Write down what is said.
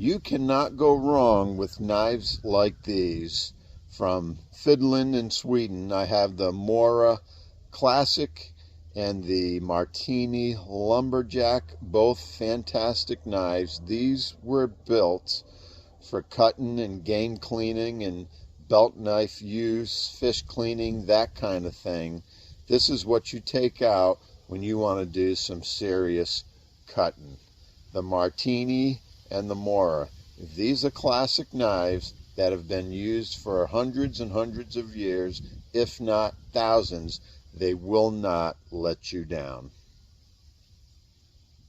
You cannot go wrong with knives like these from Finland and Sweden. I have the Mora Classic and the Marttiini Lumberjack, both fantastic knives. These were built for cutting and game cleaning and belt knife use, fish cleaning, that kind of thing. This is what you take out when you want to do some serious cutting. The Marttiini and the Mora. These are classic knives that have been used for hundreds and hundreds of years, if not thousands. They will not let you down.